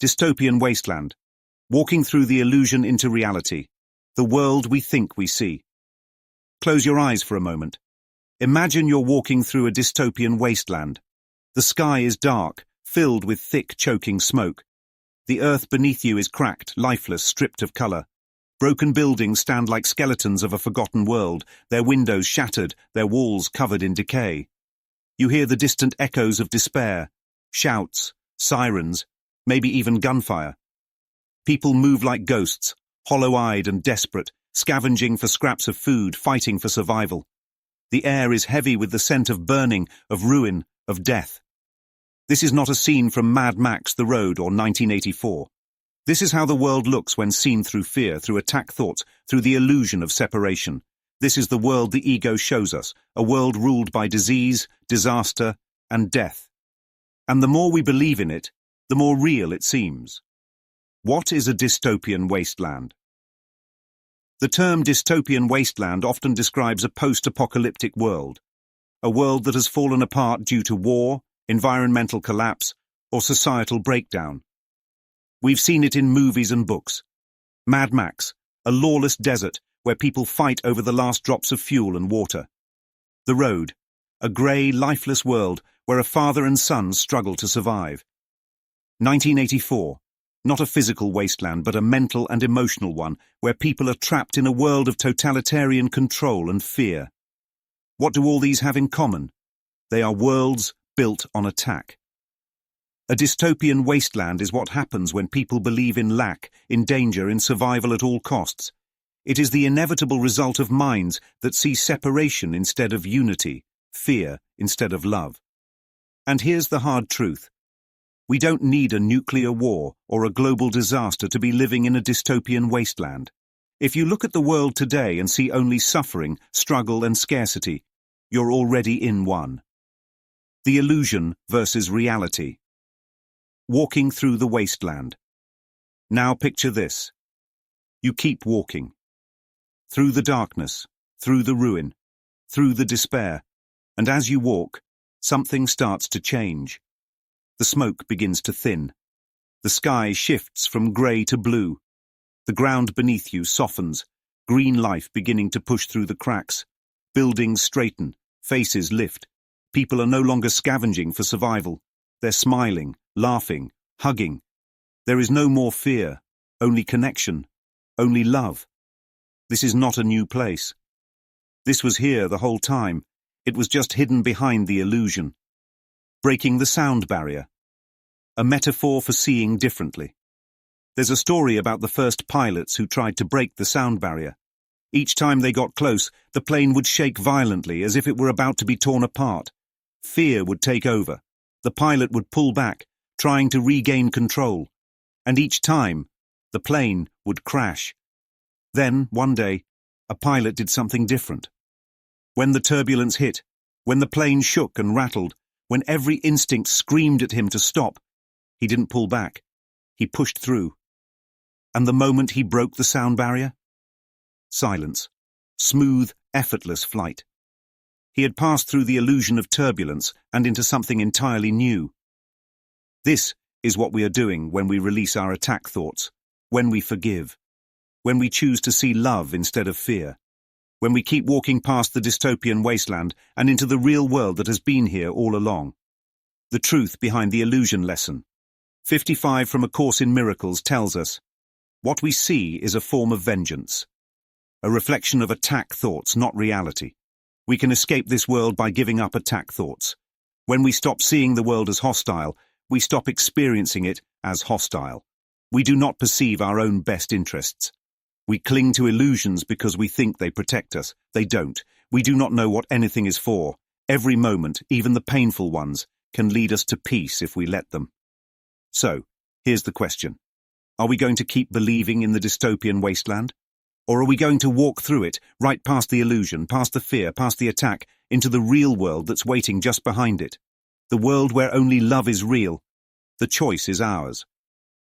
Dystopian Wasteland. Walking through the illusion into reality. The world we think we see. Close your eyes for a moment. Imagine you're walking through a dystopian wasteland. The sky is dark, filled with thick, choking smoke. The earth beneath you is cracked, lifeless, stripped of color. Broken buildings stand like skeletons of a forgotten world, their windows shattered, their walls covered in decay. You hear the distant echoes of despair, shouts, sirens, maybe even gunfire. People move like ghosts, hollow-eyed and desperate, scavenging for scraps of food, fighting for survival. The air is heavy with the scent of burning, of ruin, of death. This is not a scene from Mad Max: The Road or 1984. This is how the world looks when seen through fear, through attack thoughts, through the illusion of separation. This is the world the ego shows us, a world ruled by disease, disaster, and death. And the more we believe in it, the more real it seems. What is a dystopian wasteland? The term dystopian wasteland often describes a post-apocalyptic world, a world that has fallen apart due to war, environmental collapse, or societal breakdown. We've seen it in movies and books. Mad Max, a lawless desert where people fight over the last drops of fuel and water. The Road, a grey, lifeless world where a father and son struggle to survive. 1984, not a physical wasteland but a mental and emotional one where people are trapped in a world of totalitarian control and fear. What do all these have in common? They are worlds built on attack. A dystopian wasteland is what happens when people believe in lack, in danger, in survival at all costs. It is the inevitable result of minds that see separation instead of unity, fear instead of love. And here's the hard truth. We don't need a nuclear war or a global disaster to be living in a dystopian wasteland. If you look at the world today and see only suffering, struggle and scarcity, you're already in one. The illusion versus reality. Walking through the wasteland. Now picture this. You keep walking. Through the darkness, through the ruin, through the despair, and as you walk, something starts to change. The smoke begins to thin. The sky shifts from grey to blue. The ground beneath you softens, green life beginning to push through the cracks. Buildings straighten, faces lift. People are no longer scavenging for survival. They're smiling, laughing, hugging. There is no more fear, only connection, only love. This is not a new place. This was here the whole time. It was just hidden behind the illusion. Breaking the sound barrier. A metaphor for seeing differently. There's a story about the first pilots who tried to break the sound barrier. Each time they got close, the plane would shake violently as if it were about to be torn apart. Fear would take over. The pilot would pull back, trying to regain control. And each time, the plane would crash. Then, one day, a pilot did something different. When the turbulence hit, when the plane shook and rattled, when every instinct screamed at him to stop, he didn't pull back. He pushed through. And the moment he broke the sound barrier? Silence. Smooth, effortless flight. He had passed through the illusion of turbulence and into something entirely new. This is what we are doing when we release our attack thoughts, when we forgive, when we choose to see love instead of fear, when we keep walking past the dystopian wasteland and into the real world that has been here all along. The truth behind the illusion lesson. 55 from A Course in Miracles tells us, what we see is a form of vengeance, a reflection of attack thoughts, not reality. We can escape this world by giving up attack thoughts. When we stop seeing the world as hostile, we stop experiencing it as hostile. We do not perceive our own best interests. We cling to illusions because we think they protect us. They don't. We do not know what anything is for. Every moment, even the painful ones, can lead us to peace if we let them. So, here's the question. Are we going to keep believing in the dystopian wasteland? Or are we going to walk through it, right past the illusion, past the fear, past the attack, into the real world that's waiting just behind it? The world where only love is real. The choice is ours.